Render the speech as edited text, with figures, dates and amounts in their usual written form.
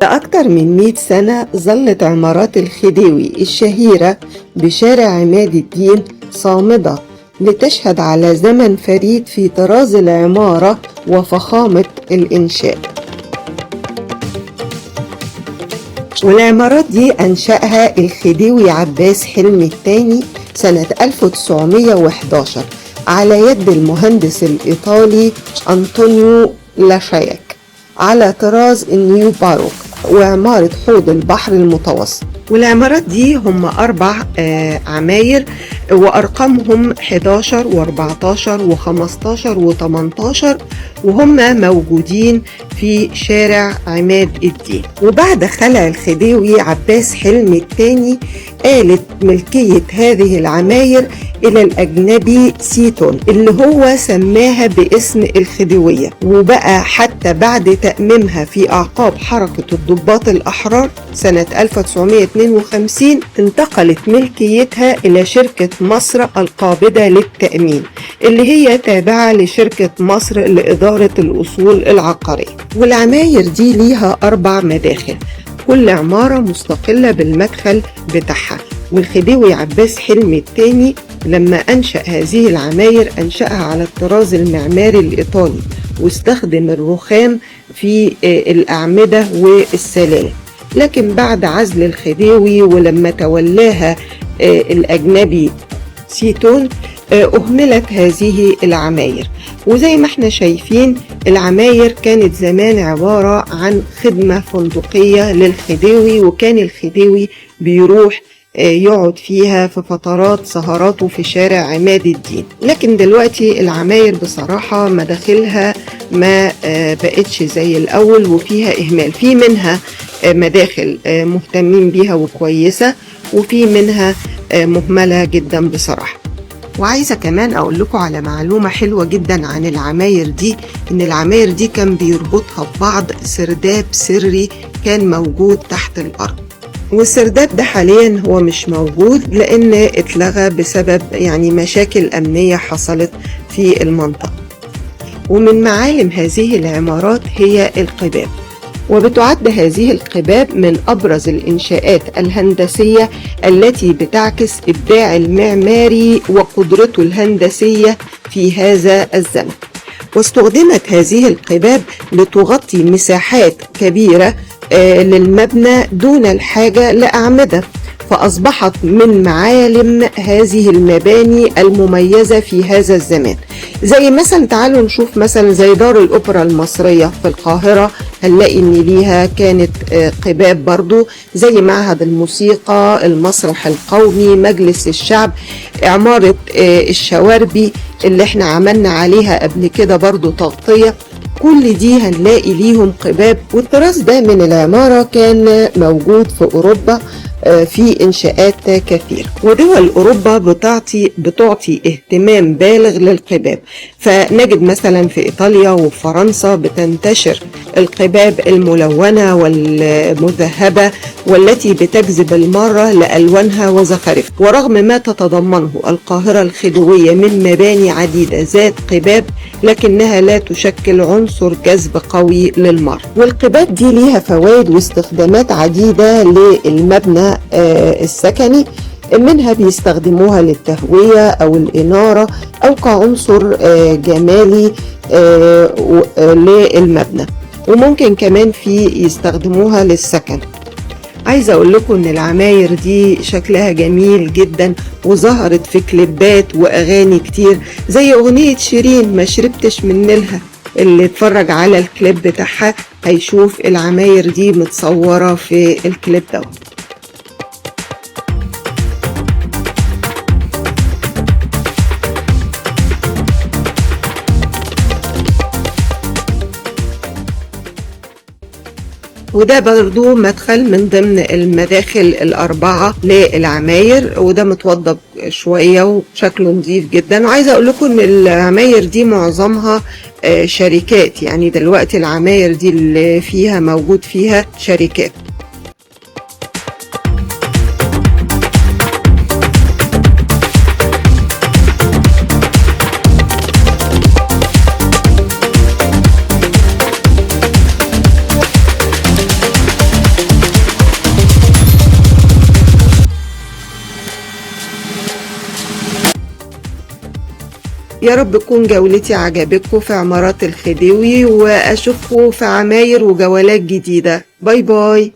لأكثر من 100 سنة ظلت عمارات الخديوي الشهيرة بشارع عماد الدين صامدة لتشهد على زمن فريد في طراز العمارة وفخامة الإنشاء. والعمارات دي أنشأها الخديوي عباس حلمي الثاني سنة 1911 على يد المهندس الإيطالي أنطونيو لاشايك على طراز النيو باروك وعمارة حوض البحر المتوسط. والعمارات دي هم 4 عماير وأرقامهم 11 و14 و15 و18 وهم موجودين في شارع عماد الدين. وبعد خلع الخديوي عباس حلمي الثاني آلت ملكية هذه العماير إلى الأجنبي سيتون اللي هو سماها باسم الخديوية، وبقى حتى بعد تأميمها في أعقاب حركة الضباط الأحرار سنة 1952 انتقلت ملكيتها إلى شركة مصر القابضة للتأمين اللي هي تابعة لشركة مصر لإدارة الأصول العقارية. والعماير دي ليها 4 مداخل، كل عمارة مستقلة بالمدخل بتاعها. والخديوي عباس حلمي الثاني لما أنشأ هذه العماير أنشأها على الطراز المعماري الإيطالي واستخدم الرخام في الأعمدة والسلالم. لكن بعد عزل الخديوي ولما تولاها الأجنبي سيتون أهملت هذه العماير. وزي ما احنا شايفين العماير كانت زمان عبارة عن خدمة فندقية للخديوي، وكان الخديوي بيروح يقعد فيها في فترات سهراته في شارع عماد الدين. لكن دلوقتي العماير بصراحة مداخلها ما بقتش زي الأول وفيها إهمال، في منها مداخل مهتمين بيها وكويسة وفي منها مهملة جدا بصراحة. وعايزة كمان أقول لكم على معلومة حلوة جدا عن العماير دي، إن العماير دي كان بيربطها ببعض سرداب سري كان موجود تحت الأرض، والسرداب ده حاليا هو مش موجود لأن اتلغى بسبب مشاكل أمنية حصلت في المنطقة. ومن معالم هذه العمارات هي القباب، وبتعد هذه القباب من أبرز الإنشاءات الهندسية التي بتعكس إبداع المعماري وقدرته الهندسية في هذا الزمن. واستخدمت هذه القباب لتغطي مساحات كبيرة للمبنى دون الحاجة لأعمدة، فأصبحت من معالم هذه المباني المميزة في هذا الزمان. زي مثلا تعالوا نشوف مثلا زي دار الأوبرا المصرية في القاهرة، هنلاقي إن ليها كانت قباب برضو، زي معهد الموسيقى، المسرح القومي، مجلس الشعب، عمارة الشواربي اللي احنا عملنا عليها قبل كده برضو تغطية. كل دي هنلاقي ليهم قباب. والطراز ده من العمارة كان موجود في أوروبا في إنشاءات كثيرة، ودول أوروبا بتعطي اهتمام بالغ للقباب. فنجد مثلا في إيطاليا وفرنسا بتنتشر القباب الملونة والمذهبة والتي بتجذب المرة لألوانها وزخارفها. ورغم ما تتضمنه القاهرة الخديوية من مباني عديدة ذات قباب، لكنها لا تشكل عنصر جذب قوي للمرء. والقباب دي ليها فوائد واستخدامات عديدة للمبنى السكني، منها بيستخدموها للتهوية أو الإنارة أو كعنصر جمالي للمبنى، وممكن كمان يستخدموها للسكن. عايزة أقول لكم إن العماير دي شكلها جميل جدا، وظهرت في كليبات وأغاني كتير زي أغنية شيرين ما شربتش من نيلها. اللي اتفرج على الكليب بتاعها هيشوف العماير دي متصورة في الكليب ده. وده برضو مدخل من ضمن المداخل ال4 للعماير، وده متوضب شوية وشكله نظيف جدا. وعايزة اقول لكم ان العماير دي معظمها شركات، دلوقتي العماير دي اللي فيها موجود فيها شركات. يا رب تكون جولتي عجبتكم في عمارات الخديوي، وأشوفكم في عماير وجولات جديدة. باي باي.